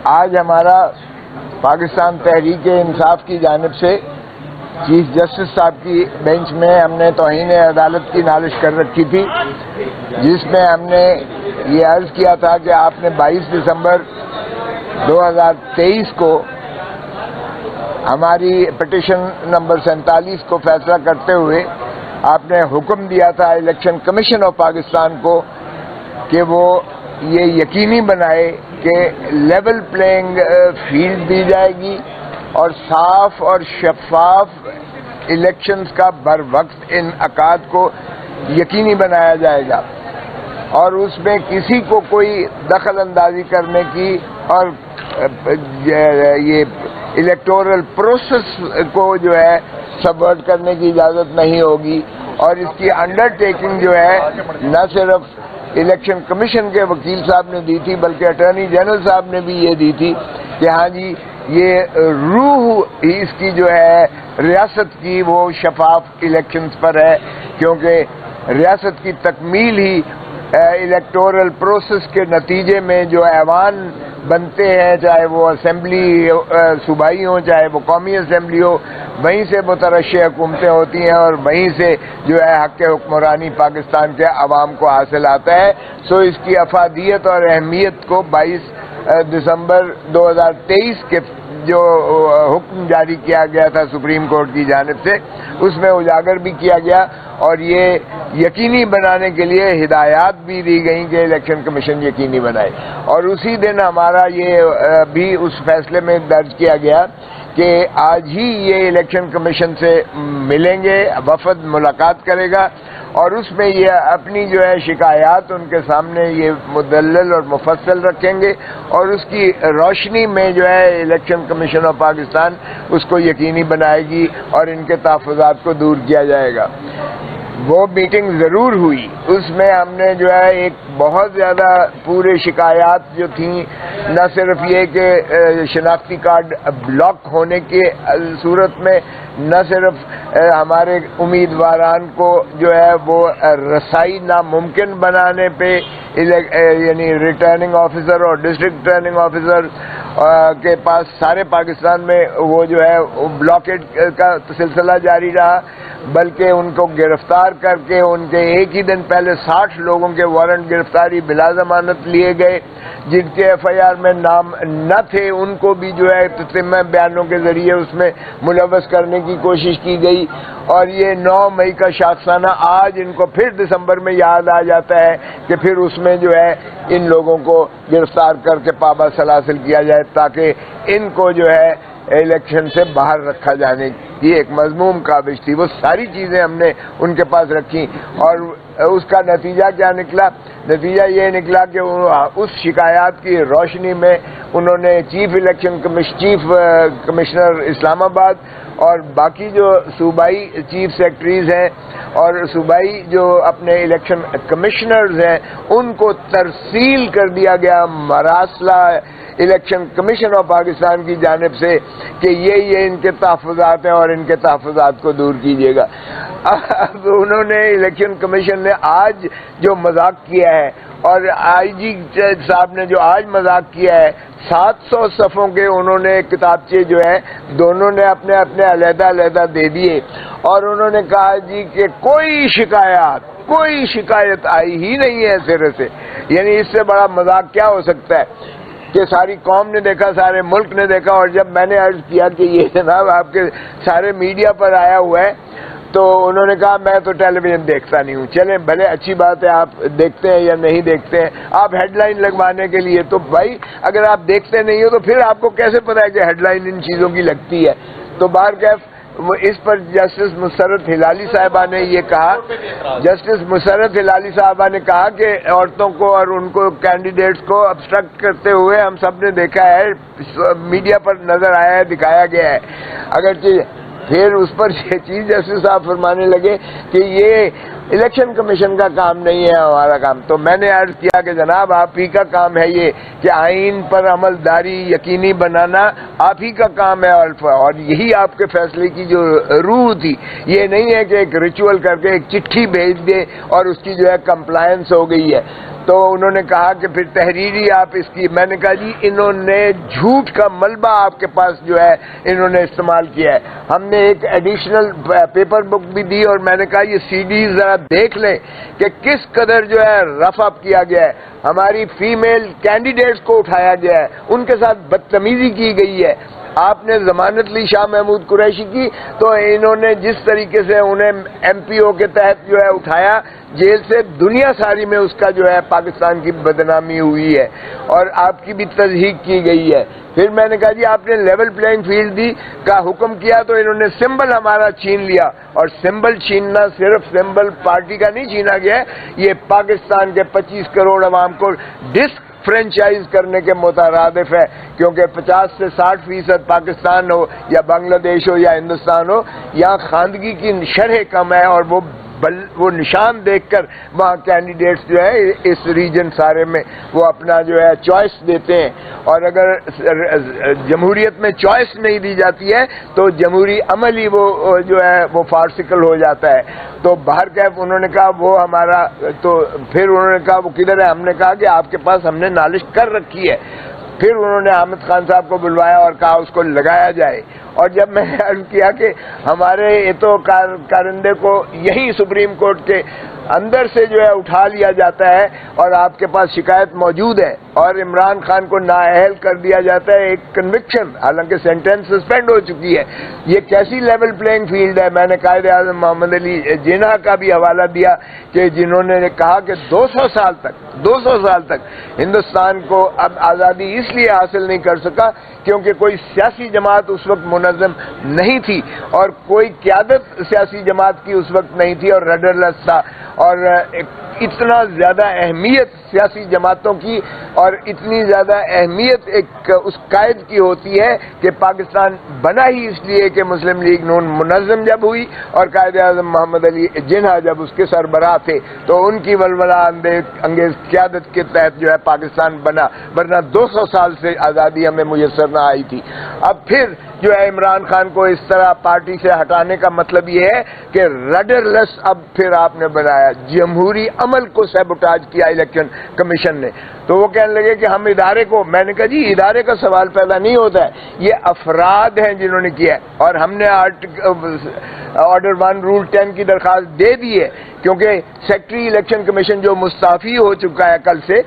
آج ہمارا پاکستان تحریک انصاف کی جانب سے چیف جسٹس صاحب کی بینچ میں ہم نے توہین عدالت کی نالش کر رکھی تھی، جس میں ہم نے یہ عرض کیا تھا کہ آپ نے 22 دسمبر 2023 کو ہماری پٹیشن نمبر 47 کو فیصلہ کرتے ہوئے آپ نے حکم دیا تھا الیکشن کمیشن آف پاکستان کو کہ وہ یہ یقینی بنائے کہ لیول پلینگ فیلڈ دی جائے گی اور صاف اور شفاف الیکشنز کا بر وقت انعقاد کو یقینی بنایا جائے گا، اور اس میں کسی کو کوئی دخل اندازی کرنے کی اور یہ الیکٹورل پروسیس کو جو ہے سبورٹ کرنے کی اجازت نہیں ہوگی۔ اور اس کی انڈر ٹیکنگ جو ہے نہ صرف الیکشن کمیشن کے وکیل صاحب نے دی تھی بلکہ اٹارنی جنرل صاحب نے بھی یہ دی تھی کہ ہاں جی یہ روح اس کی جو ہے ریاست کی وہ شفاف الیکشنز پر ہے، کیونکہ ریاست کی تکمیل ہی الیکٹورل پروسیس کے نتیجے میں جو ایوان بنتے ہیں، چاہے وہ اسمبلی صوبائی ہوں چاہے وہ قومی اسمبلی ہو، وہیں سے مترشح حکومتیں ہوتی ہیں اور وہیں سے جو ہے حق حکمرانی پاکستان کے عوام کو حاصل آتا ہے۔ سو اس کی افادیت اور اہمیت کو 22 دسمبر 2023 کے جو حکم جاری کیا گیا تھا سپریم کورٹ کی جانب سے، اس میں اجاگر بھی کیا گیا اور یہ یقینی بنانے کے لیے ہدایات بھی دی گئیں کہ الیکشن کمیشن یقینی بنائے۔ اور اسی دن ہمارا یہ بھی اس فیصلے میں درج کیا گیا کہ آج ہی یہ الیکشن کمیشن سے ملیں گے، وفد ملاقات کرے گا اور اس میں یہ اپنی جو ہے شکایات ان کے سامنے یہ مدلل اور مفصل رکھیں گے اور اس کی روشنی میں جو ہے الیکشن کمیشن آف پاکستان اس کو یقینی بنائے گی اور ان کے تحفظات کو دور کیا جائے گا۔ وہ میٹنگ ضرور ہوئی، اس میں ہم نے جو ہے ایک بہت زیادہ پورے شکایات جو تھیں، نہ صرف یہ کہ شناختی کارڈ بلاک ہونے کی صورت میں، نہ صرف ہمارے امیدواران کو جو ہے وہ رسائی ناممکن بنانے پہ یعنی ریٹرننگ آفیسر اور ڈسٹرکٹ ریٹرننگ آفیسر کے پاس سارے پاکستان میں وہ جو ہے بلاکیڈ کا سلسلہ جاری رہا، بلکہ ان کو گرفتار کر کے ان کے ایک ہی دن پہلے 60 لوگوں کے وارنٹ گرفتاری بلا ضمانت لیے گئے، جن کے ایف آئی آر میں نام نہ تھے ان کو بھی جو ہے تتمہ بیانوں کے ذریعے اس میں ملوث کرنے کی کوشش کی گئی۔ اور یہ 9 مئی کا شاخسانہ آج ان کو پھر دسمبر میں یاد آ جاتا ہے کہ پھر اس میں جو ہے ان لوگوں کو گرفتار کر کے پابند سلاسل کیا جائے تاکہ ان کو جو ہے الیکشن سے باہر رکھا جانے کی ایک مذموم کاوش تھی۔ وہ ساری چیزیں ہم نے ان کے پاس رکھی اور اس کا نتیجہ کیا نکلا؟ نتیجہ یہ نکلا کہ اس شکایات کی روشنی میں انہوں نے چیف کمشنر اسلام آباد اور باقی جو صوبائی چیف سیکرٹریز ہیں اور صوبائی جو اپنے الیکشن کمشنرز ہیں ان کو ترسیل کر دیا گیا مراسلہ الیکشن کمیشن آف پاکستان کی جانب سے کہ یہ ان کے تحفظات ہیں اور ان کے تحفظات کو دور کیجیے گا۔ اب انہوں نے الیکشن کمیشن نے آج جو مذاق کیا ہے اور آئی جی صاحب نے جو آج مذاق کیا ہے، 700 صفحوں کے انہوں نے کتابچے جو ہے دونوں نے اپنے علیحدہ علیحدہ دے دیے اور انہوں نے کہا جی کہ کوئی شکایت آئی ہی نہیں ہے سرے سے۔ یعنی اس سے بڑا مذاق کیا ہو سکتا ہے کہ ساری قوم نے دیکھا، سارے ملک نے دیکھا، اور جب میں نے عرض کیا کہ یہ جناب آپ کے سارے میڈیا پر آیا ہوا ہے تو انہوں نے کہا میں تو ٹیلی ویژن دیکھتا نہیں ہوں۔ چلیں بھلے اچھی بات ہے، آپ دیکھتے ہیں یا نہیں دیکھتے ہیں، آپ ہیڈ لائن لگوانے کے لیے تو بھائی اگر آپ دیکھتے نہیں ہو تو پھر آپ کو کیسے پتا ہے کہ ہیڈ لائن ان چیزوں کی لگتی ہے؟ تو بہرکیف اس پر جسٹس مسرت ہلالی صاحبہ نے یہ کہا، جسٹس مسرت ہلالی صاحبہ نے کہا کہ عورتوں کو اور ان کو کینڈیڈیٹس کو ابسٹرکٹ کرتے ہوئے ہم سب نے دیکھا ہے، میڈیا پر نظر آیا ہے، دکھایا گیا ہے۔ اگرچہ پھر اس پر چیف جسٹس صاحب فرمانے لگے کہ یہ الیکشن کمیشن کا کام نہیں ہے ہمارا کام۔ تو میں نے عرض کیا کہ جناب آپ ہی کا کام ہے یہ کہ آئین پر عمل داری یقینی بنانا آپ ہی کا کام ہے، اور یہی آپ کے فیصلے کی جو روح تھی۔ یہ نہیں ہے کہ ایک ریچول کر کے ایک چٹھی بھیج دے اور اس کی جو ہے کمپلائنس ہو گئی ہے۔ تو انہوں نے کہا کہ پھر تحریری آپ اس کی. میں نے کہا جی انہوں نے جھوٹ کا ملبہ آپ کے پاس جو ہے انہوں نے استعمال کیا ہے. ہم نے ایک ایڈیشنل پیپر بک بھی دی اور میں نے کہا یہ سی ڈیز ذرا دیکھ لیں کہ کس قدر جو ہے رف اپ کیا گیا ہے. ہماری فیمیل کینڈیڈیٹس کو اٹھایا گیا ہے, ان کے ساتھ بدتمیزی کی گئی ہے. آپ نے ضمانت لی شاہ محمود قریشی کی, تو انہوں نے جس طریقے سے انہیں ایم پی او کے تحت جو ہے اٹھایا جیل سے, دنیا ساری میں اس کا جو ہے پاکستان کی بدنامی ہوئی ہے اور آپ کی بھی تصحیح کی گئی ہے. پھر میں نے کہا جی آپ نے لیول پلینگ فیلڈ دی کا حکم کیا تو انہوں نے سمبل ہمارا چھین لیا, اور سمبل چھیننا صرف سمبل پارٹی کا نہیں چھینا گیا ہے, یہ پاکستان کے 25 کروڑ عوام کو ڈسک فرینچائز کرنے کے مترادف ہے, کیونکہ 50 سے 60% پاکستان ہو یا بنگلہ دیش ہو یا ہندوستان ہو, یہاں خواندگی کی شرح کم ہے اور وہ نشان دیکھ کر وہاں کینڈیڈیٹس جو ہے اس ریجن سارے میں وہ اپنا جو ہے چوائس دیتے ہیں. اور اگر جمہوریت میں چوائس نہیں دی جاتی ہے تو جمہوری عمل ہی وہ جو ہے وہ فارسیکل ہو جاتا ہے. تو باہر کیف انہوں نے کہا وہ ہمارا, تو پھر انہوں نے کہا وہ کدھر ہے, ہم نے کہا کہ آپ کے پاس ہم نے نالش کر رکھی ہے. پھر انہوں نے حامد خان صاحب کو بلوایا اور کہا اس کو لگایا جائے. اور جب میں نے عرض کیا کہ ہمارے یہ تو کارندے کو یہی سپریم کورٹ کے اندر سے جو ہے اٹھا لیا جاتا ہے اور آپ کے پاس شکایت موجود ہے اور عمران خان کو نااہل کر دیا جاتا ہے ایک کنوکشن, حالانکہ سینٹینس سسپینڈ ہو چکی ہے, یہ کیسی لیول پلینگ فیلڈ ہے. میں نے قائد اعظم محمد علی جناح کا بھی حوالہ دیا کہ جنہوں نے کہا کہ 200 سال تک ہندوستان کو اب آزادی اس لیے حاصل نہیں کر سکا کیونکہ کوئی سیاسی جماعت اس وقت منظم نہیں تھی اور کوئی قیادت سیاسی جماعت کی اس وقت نہیں تھی اور رڈرلیس تھا. اور اتنا زیادہ اہمیت سیاسی جماعتوں کی اور اتنی زیادہ اہمیت ایک اس قائد کی ہوتی ہے کہ پاکستان بنا ہی اس لیے کہ مسلم لیگ نون منظم جب ہوئی اور قائد اعظم محمد علی جناح جب اس کے سربراہ تھے تو ان کی ولولہ انگیز قیادت کے تحت جو ہے پاکستان بنا, ورنہ 200 سال سے آزادی ہمیں میسر نہ آئی تھی. اب پھر جو ہے عمران خان کو اس طرح پارٹی سے ہٹانے کا مطلب یہ ہے کہ رڈرلیس اب پھر آپ نے بنایا, جمہوری عمل کو سیبوٹاج کیا الیکشن کمیشن نے. تو وہ کہنے لگے کہ ہم ادارے کو, میں نے کہا جی ادارے کا سوال پیدا نہیں ہوتا ہے, یہ افراد ہیں جنہوں نے کیا ہے. اور ہم نے آرڈر 1 رول 10 کی درخواست دے دی ہے کیونکہ سیکرٹری الیکشن کمیشن جو مستعفی ہو چکا ہے کل سے,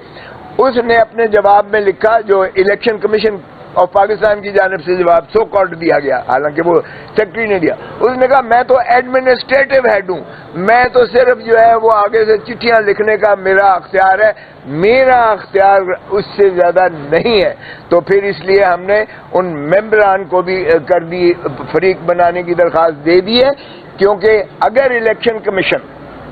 اس نے اپنے جواب میں لکھا, جو الیکشن کمیشن اور پاکستان کی جانب سے جواب سو کالڈ دیا گیا, حالانکہ وہ سیکرٹری نے دیا, اس نے کہا میں تو ایڈمنسٹریٹو ہیڈ ہوں, میں تو صرف جو ہے وہ آگے سے چٹھیاں لکھنے کا میرا اختیار ہے, میرا اختیار اس سے زیادہ نہیں ہے. تو پھر اس لیے ہم نے ان ممبران کو بھی کر دی, فریق بنانے کی درخواست دے دی ہے, کیونکہ اگر الیکشن کمیشن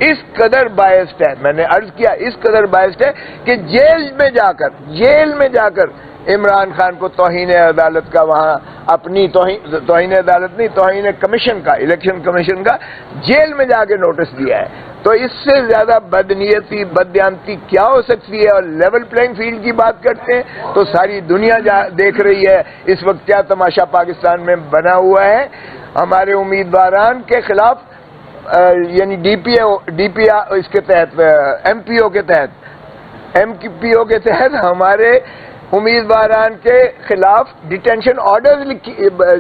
اس قدر باعث ہے, میں نے عرض کیا اس قدر باعث ہے کہ جیل میں جا کر عمران خان کو توہین عدالت کا, وہاں اپنی توہین عدالت نہیں, توہین کمیشن کا, الیکشن کمیشن کا جیل میں جا کے نوٹس دیا ہے, تو اس سے زیادہ بدنیتی بددیانتی کیا ہو سکتی ہے. اور لیول پلینگ فیلڈ کی بات کرتے ہیں تو ساری دنیا دیکھ رہی ہے اس وقت کیا تماشا پاکستان میں بنا ہوا ہے. ہمارے امیدواران کے خلاف یعنی ڈی پی او اس کے تحت ایم پی او کے تحت ہمارے امیدواران کے خلاف ڈیٹینشن آرڈرز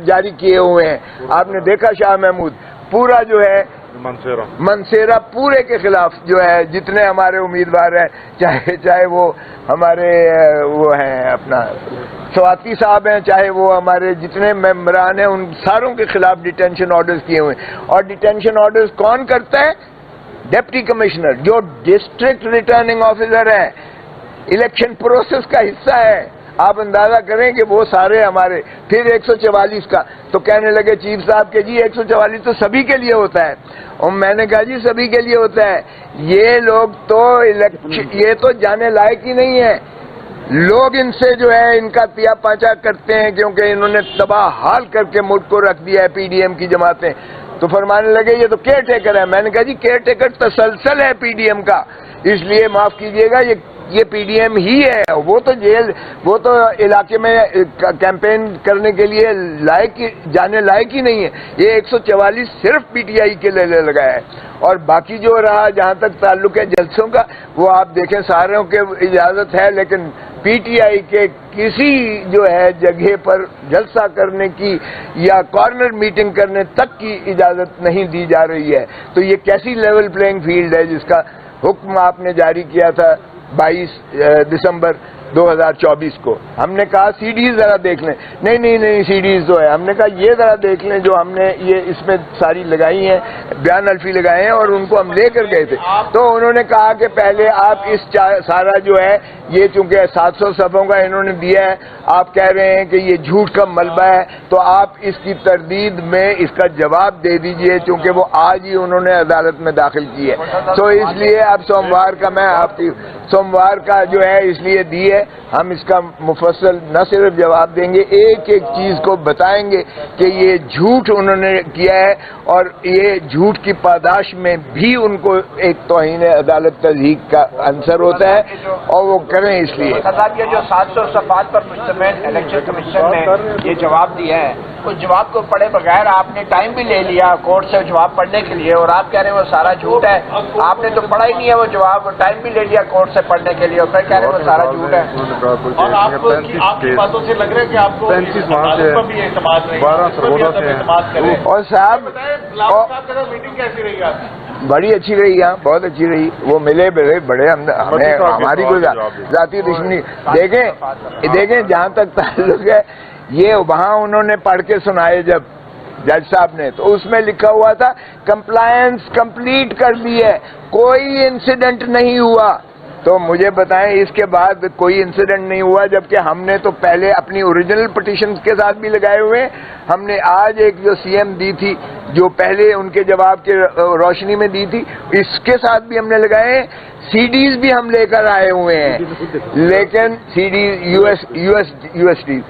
جاری کیے ہوئے ہیں. آپ نے دیکھا شاہ محمود پورا جو ہے منصیرہ پورے کے خلاف جو ہے جتنے ہمارے امیدوار ہیں, چاہے وہ ہمارے وہ ہیں اپنا سواتی صاحب ہیں, چاہے وہ ہمارے جتنے ممبران ہیں, ان ساروں کے خلاف ڈیٹینشن آرڈرز کیے ہوئے ہیں. اور ڈیٹینشن آرڈرز کون کرتا ہے؟ ڈپٹی کمشنر, جو ڈسٹرکٹ ریٹرننگ آفیسر ہے, الیکشن پروسیس کا حصہ ہے. آپ اندازہ کریں کہ وہ سارے ہمارے. پھر 144 کا تو کہنے لگے چیف صاحب کہ جی 144 تو سبھی کے لیے ہوتا ہے, اور میں نے کہا جی سبھی کے لیے ہوتا ہے, یہ لوگ تو یہ تو جانے لائق ہی نہیں ہے. لوگ ان سے جو ہے ان کا پیا پاچا کرتے ہیں کیونکہ انہوں نے تباہ حال کر کے ملک کو رکھ دیا ہے پی ڈی ایم کی جماعتیں. تو فرمانے لگے یہ تو کیئر ٹیکر ہے. میں نے کہا جی کیئر ٹیکر تسلسل ہے پی ڈی ایم کا, اس لیے معاف کیجئے گا یہ یہ پی ڈی ایم ہی ہے. وہ تو جیل، وہ تو علاقے میں کیمپین کرنے کے لیے جانے لائق ہی نہیں ہے. یہ 144 صرف پی ٹی آئی کے لیے لگایا ہے. اور باقی جو رہا جہاں تک تعلق ہے جلسوں کا، وہ آپ دیکھیں ساروں کے اجازت ہے، لیکن پی ٹی آئی کے کسی جو ہے جگہ پر جلسہ کرنے کی یا کارنر میٹنگ کرنے تک کی اجازت نہیں دی جا رہی ہے. تو یہ کیسی لیول پلینگ فیلڈ ہے جس کا حکم آپ نے جاری کیا تھا 22 دسمبر 2024 کو؟ ہم نے کہا سی ڈیز ذرا دیکھ لیں. نہیں سی ڈیز تو ہے. ہم نے کہا یہ ذرا دیکھ لیں جو ہم نے یہ اس میں ساری لگائی ہیں، بیان الفی لگائے ہیں، اور ان کو ہم لے کر گئے تھے. تو انہوں نے کہا کہ پہلے آپ اس سارا جو ہے یہ چونکہ 700 صفحوں کا انہوں نے دیا ہے، آپ کہہ رہے ہیں کہ یہ جھوٹ کا ملبہ ہے، تو آپ اس کی تردید میں اس کا جواب دے دیجئے، چونکہ وہ آج ہی انہوں نے عدالت میں داخل کی ہے. تو اس لیے اب سوموار کا میں آپ کی سوموار کا جو ہے اس لیے دی ہے، ہم اس کا مفصل نہ صرف جواب دیں گے، ایک ایک چیز کو بتائیں گے کہ یہ جھوٹ انہوں نے کیا ہے، اور یہ جھوٹ کی پاداش میں بھی ان کو ایک توہین عدالت تضحیق کا عنصر ہوتا ہے، اور وہ کریں اس لیے. صاحب یہ جو 700 صفحات پر مشتمل الیکشن کمیشن نے یہ جواب دیا ہے، اس جواب کو پڑھے بغیر آپ نے ٹائم بھی لے لیا کورٹ سے جواب پڑھنے کے لیے، اور آپ کہہ رہے ہیں وہ سارا جھوٹ ہے. آپ نے تو پڑھا ہی نہیں ہے وہ جواب، ٹائم بھی لے لیا کورٹ سے پڑھنے کے لیے، اور پھر کہہ رہے ہیں وہ سارا جھوٹ ہے. اور آپ کی باتوں سے لگ رہا ہے کہ آپ کو 12 سرگودا سے ہیں. اور صاحب میٹنگ کیسی رہی آپ کی؟ بڑی اچھی رہی، یہاں بہت اچھی رہی. وہ ملے بڑے ہمیں ہماری کوئی ذاتی دشمنی. دیکھیں جہاں تک تعلق ہے یہ وہاں انہوں نے پڑھ کے سنائے جب جج صاحب نے، تو اس میں لکھا ہوا تھا کمپلائنس کمپلیٹ کر دی ہے، کوئی انسیڈنٹ نہیں ہوا. تو مجھے بتائیں اس کے بعد کوئی انسیڈنٹ نہیں ہوا، جبکہ ہم نے تو پہلے اپنی اوریجنل پٹیشنز کے ساتھ بھی لگائے ہوئے. ہم نے آج ایک جو سی ایم دی تھی جو پہلے ان کے جواب کے روشنی میں دی تھی، اس کے ساتھ بھی ہم نے لگائے ہیں. سی ڈیز بھی ہم لے کر آئے ہوئے ہیں، لیکن سی ڈیز یو ایس ڈیز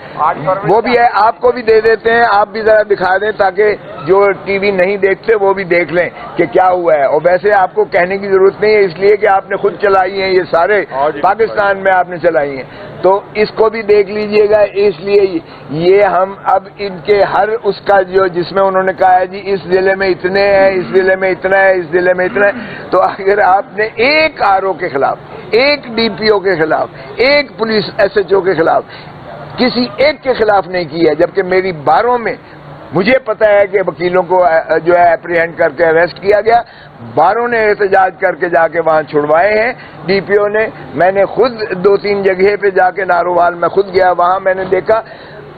وہ بھی ہے، آپ کو بھی دے دیتے ہیں. آپ بھی ذرا دکھا دیں تاکہ جو ٹی وی نہیں دیکھتے وہ بھی دیکھ لیں کہ کیا ہوا ہے. اور ویسے آپ کو کہنے کی ضرورت نہیں ہے، اس لیے کہ آپ نے خود چلائی ہیں، یہ سارے پاکستان میں آپ نے چلائی ہیں. تو اس کو بھی دیکھ لیجئے گا. اس لیے یہ ہم اب ان کے ہر اس کا جس میں انہوں نے کہا ہے جی اس ضلع میں اتنے ہیں، اس ضلع میں اتنا ہے، اس ضلع میں اتنا ہے، تو اگر آپ نے ایک آر او کے خلاف، ایک ڈی پی او کے خلاف، ایک پولیس ایس ایچ او کے خلاف، کسی ایک کے خلاف نہیں کی ہے، جبکہ میری باروں میں مجھے پتا ہے کہ وکیلوں کو جو ہے اپریہینڈ کر کے اریسٹ کیا گیا، باروں نے احتجاج کر کے جا کے وہاں چھڑوائے ہیں. ڈی پی او نے، میں نے خود 2-3 جگہ پہ جا کے نارووال میں خود گیا، وہاں میں نے دیکھا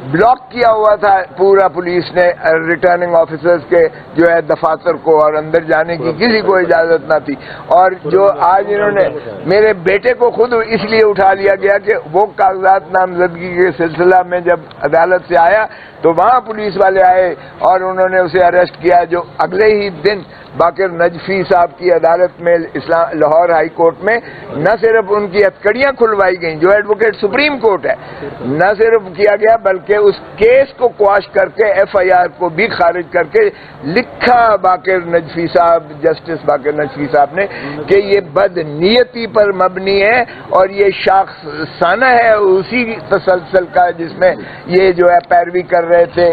بلاک کیا ہوا تھا پورا پولیس نے ریٹرننگ آفیسرز کے جو ہے دفاتر کو، اور اندر جانے کی کسی کو اجازت نہ تھی. اور جو آج انہوں نے میرے بیٹے کو خود اس لیے اٹھا لیا گیا کہ وہ کاغذات نامزدگی کے سلسلہ میں جب عدالت سے آیا تو وہاں پولیس والے آئے اور انہوں نے اسے اریسٹ کیا، جو اگلے ہی دن باقر نجفی صاحب کی عدالت میں لاہور ہائی کورٹ میں نہ صرف ان کی ہتھکڑیاں کھلوائی گئیں، جو ایڈوکیٹ سپریم کورٹ ہے، نہ صرف کیا گیا بلکہ اس کیس کو قواش کر کے ایف آئی آر کو بھی خارج کر کے لکھا باقر نجفی صاحب، جسٹس باقر نجفی صاحب نے، کہ یہ بد نیتی پر مبنی ہے اور یہ شاخسانہ ہے اسی تسلسل کا جس میں یہ جو ہے پیروی کر رہے تھے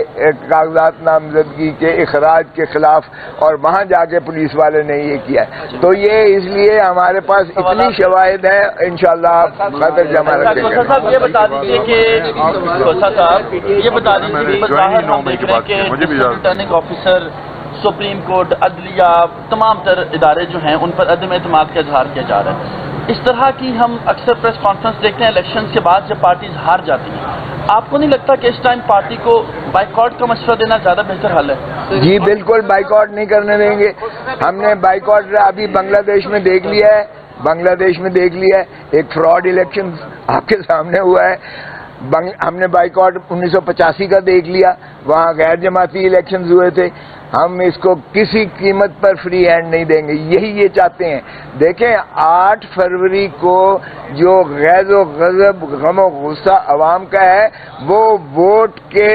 کاغذات نامزدگی کے اخراج کے خلاف، اور وہاں جا کے پولیس والے نے یہ کیا ہے. تو یہ اس لیے ہمارے پاس اتنی شواہد ہیں، انشاءاللہ آپ قدر جمع رکھیں گے. صاحب یہ بتا دیجیے کہ یہ بتا دیجیے کہ ریٹرننگ آفیسر، سپریم کورٹ، عدلیہ، تمام تر ادارے جو ہیں ان پر عدم اعتماد کا اظہار کیا جا رہا ہے. اس طرح کی ہم اکثر پریس کانفرنس دیکھتے ہیں الیکشن کے بعد جب پارٹیز ہار جاتی ہیں. آپ کو نہیں لگتا کہ اس ٹائم پارٹی کو بائیکاٹ کا مشورہ دینا زیادہ بہتر حل ہے؟ جی بالکل بائیکاٹ نہیں کرنے دیں گے. ہم نے بائیکاٹ ابھی بنگلہ دیش میں دیکھ لیا ہے، بنگلہ دیش میں دیکھ لیا ہے، ایک فراڈ الیکشن آپ کے سامنے ہوا ہے. ہم نے بائیکاٹ 1985 کا دیکھ لیا، وہاں غیر جماعتی الیکشنز ہوئے تھے. ہم اس کو کسی قیمت پر فری ہینڈ نہیں دیں گے، یہی یہ چاہتے ہیں. دیکھیں 8 فروری کو جو غیظ و غضب، غم و غصہ عوام کا ہے، وہ ووٹ کے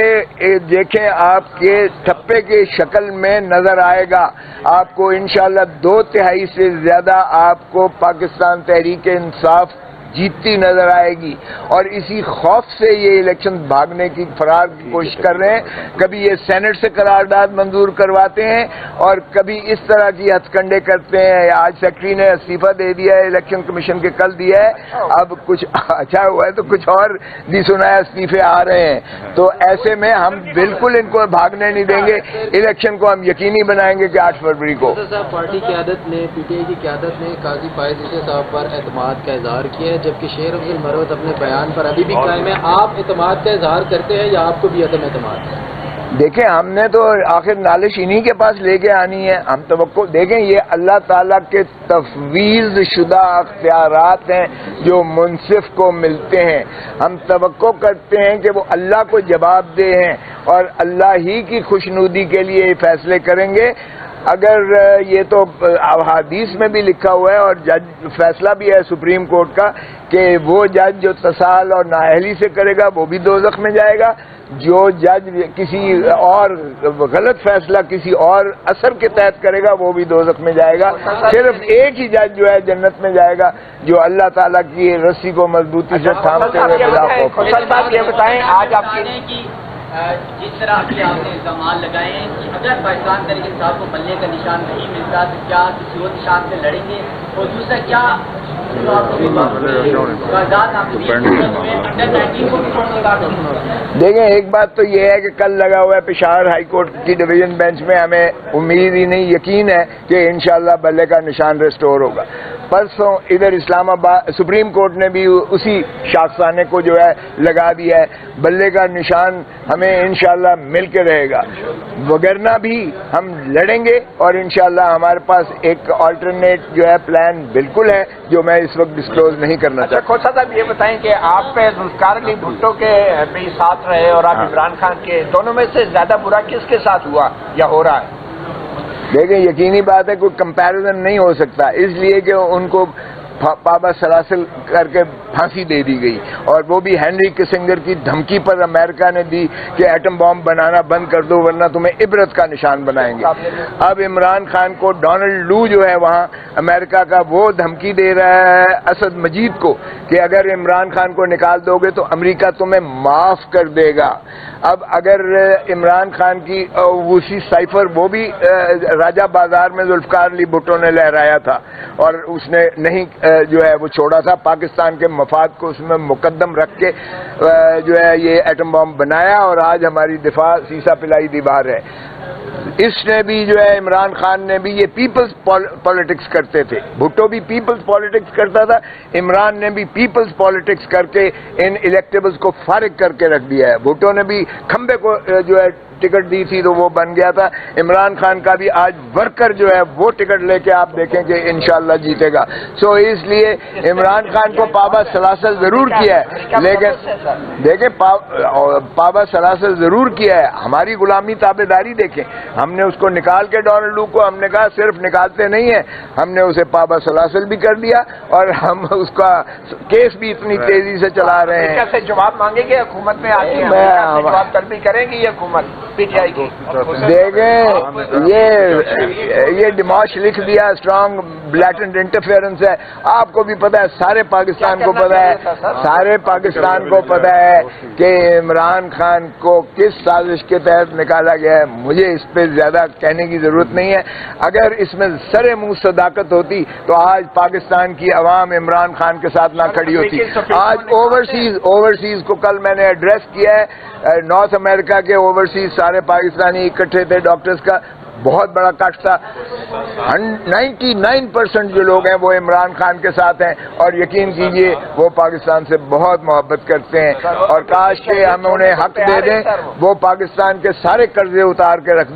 دیکھیں آپ کے ٹھپے کے شکل میں نظر آئے گا. آپ کو انشاءاللہ 2/3 سے زیادہ آپ کو پاکستان تحریک انصاف جیتتی نظر آئے گی، اور اسی خوف سے یہ الیکشن بھاگنے کی فرار کی کوشش کر رہے ہیں. کبھی یہ سینٹ سے قرارداد منظور کرواتے ہیں اور کبھی اس طرح کی ہتھ کنڈے کرتے ہیں. آج سیکرٹری نے استعفیٰ دے دیا ہے الیکشن کمیشن کے، کل دیا ہے، اب کچھ اچھا ہوا ہے تو کچھ اور بھی سنا ہے استعفے آ رہے ہیں. تو ایسے میں ہم بالکل ان کو بھاگنے نہیں دیں گے. الیکشن کو ہم یقینی بنائیں گے کہ 8 فروری کو. پارٹی قیادت نے، پی ٹی آئی کی قیادت نے قاضی فائز عیسی صاحب پر اعتماد کا اظہار کیا ہے، جبکہ شیر افضل مروت اپنے بیان پر ابھی بھی قائم ہے. آپ اعتماد کا اظہار کرتے ہیں یا آپ کو بھی عدم اعتماد ہے؟ دیکھیں ہم نے تو آخر نالش انہی کے پاس لے کے آنی ہے. ہم توقع دیکھیں یہ اللہ تعالیٰ کے تفویض شدہ اختیارات ہیں جو منصف کو ملتے ہیں. ہم توقع کرتے ہیں کہ وہ اللہ کو جواب دے ہیں اور اللہ ہی کی خوشنودی کے لیے یہ فیصلے کریں گے. اگر یہ تو احادیث میں بھی لکھا ہوا ہے اور جج فیصلہ بھی ہے سپریم کورٹ کا کہ وہ جج جو تسال اور نااہلی سے کرے گا وہ بھی دوزخ میں جائے گا، جو جج کسی اور غلط فیصلہ کسی اور اثر کے تحت کرے گا وہ بھی دوزخ میں جائے گا. صرف ایک ہی جج جو ہے جنت میں جائے گا جو اللہ تعالیٰ کی رسی کو مضبوطی سے تھامتے ہوئے بلا خوف. صاحب یہ بتائیں آج آپ کی جس طرح کے آپ نے الزامات لگائے ہیں کہ اگر پاکستان تحریک انصاف کو ملنے کا نشان نہیں ملتا تو کیا کسی اور نشان سے لڑیں گے، اور دوسرا کیا دیکھیں ایک بات تو یہ ہے کہ کل لگا ہوا ہے پشاور ہائی کورٹ کی ڈویژن بینچ میں، ہمیں امید ہی نہیں یقین ہے کہ انشاءاللہ بلے کا نشان ریسٹور ہوگا. پرسوں ادھر اسلام آباد سپریم کورٹ نے بھی اسی شاخسانے کو جو ہے لگا دیا ہے. بلے کا نشان ہمیں انشاءاللہ مل کے رہے گا، وگرنہ بھی ہم لڑیں گے اور انشاءاللہ ہمارے پاس ایک آلٹرنیٹ جو ہے پلان بالکل ہے جو میں اس وقت ڈسکلوز نہیں کرنا چاہتا. کھوسا صاحب یہ بتائیں کہ آپ پہ ذوالفقار علی بھٹو کے بھی ساتھ رہے اور آپ عمران خان کے، دونوں میں سے زیادہ برا کس کے ساتھ ہوا یا ہو رہا ہے؟ دیکھیں یقینی بات ہے کوئی کمپیریزن نہیں ہو سکتا، اس لیے کہ ان کو پابا سلاسل کر کے پھانسی دے دی گئی، اور وہ بھی ہینری کسنگر کی دھمکی پر امریکہ نے دی کہ ایٹم بام بنانا بند کر دو ورنہ تمہیں عبرت کا نشان بنائیں گے. اب عمران خان کو ڈونلڈ لو جو ہے وہاں امریکہ کا وہ دھمکی دے رہا ہے اسد مجید کو کہ اگر عمران خان کو نکال دو گے تو امریکہ تمہیں معاف کر دے گا. اب اگر عمران خان کی اسی سائفر وہ بھی راجہ بازار میں ذوالفقار علی بھٹو نے لہرایا تھا اور اس نے نہیں جو ہے وہ چھوڑا تھا، پاکستان کے مفاد کو اس میں مقدم رکھ کے جو ہے یہ ایٹم بم بنایا اور آج ہماری دفاع سیسا پلائی دیوار ہے. اس نے بھی جو ہے عمران خان نے بھی یہ پیپلز پالیٹکس کرتے تھے، بھٹو بھی پیپلز پالیٹکس کرتا تھا، عمران نے بھی پیپلز پالیٹکس کر کے ان الیکٹیبلز کو فارغ کر کے رکھ دیا ہے. بھٹو نے بھی کھمبے کو جو ہے ٹکٹ دی تھی تو وہ بن گیا تھا. عمران خان کا بھی آج ورکر جو ہے وہ ٹکٹ لے کے آپ دیکھیں کہ انشاءاللہ جیتے گا. سو اس لیے عمران خان کو پابا سلاسل ضرور کیا ہے، لیکن دیکھیں پابا سلاسل ضرور کیا ہے. ہماری غلامی تابع داری دیکھیں، ہم نے اس کو نکال کے ڈونلڈ لو کو ہم نے کہا صرف نکالتے نہیں ہیں، ہم نے اسے پابا سلاسل بھی کر دیا اور ہم اس کا کیس بھی اتنی تیزی سے چلا رہے ہیں. کیسے جواب مانگیں گے حکومت میں آ کے جواب طلبی کرے گی یہ حکومت پی ٹی آئی کی؟ دیکھیں یہ ڈیماش لکھ دیا اسٹرانگ بلیٹنٹ انٹرفیئرنس ہے. آپ کو بھی پتا ہے، سارے پاکستان کو پتا ہے، سارے پاکستان کو پتا ہے کہ عمران خان کو کس سازش کے تحت نکالا گیا ہے. مجھے اس پہ زیادہ کہنے کی ضرورت نہیں ہے. اگر اس میں سر منہ صداقت ہوتی تو آج پاکستان کی عوام عمران خان کے ساتھ نہ کھڑی ہوتی. آج اوورسیز کو کل میں نے ایڈریس کیا ہے، نارتھ امریکہ کے اوورسیز سارے پاکستانی اکٹھے تھے، ڈاکٹرز کا بہت بڑا کٹ تھا. 99% جو لوگ ہیں وہ عمران خان کے ساتھ ہیں اور یقین کیجئے وہ پاکستان سے بہت محبت کرتے ہیں اور کاش کہ ہم انہیں حق دے دیں، وہ پاکستان کے سارے قرضے اتار کے رکھ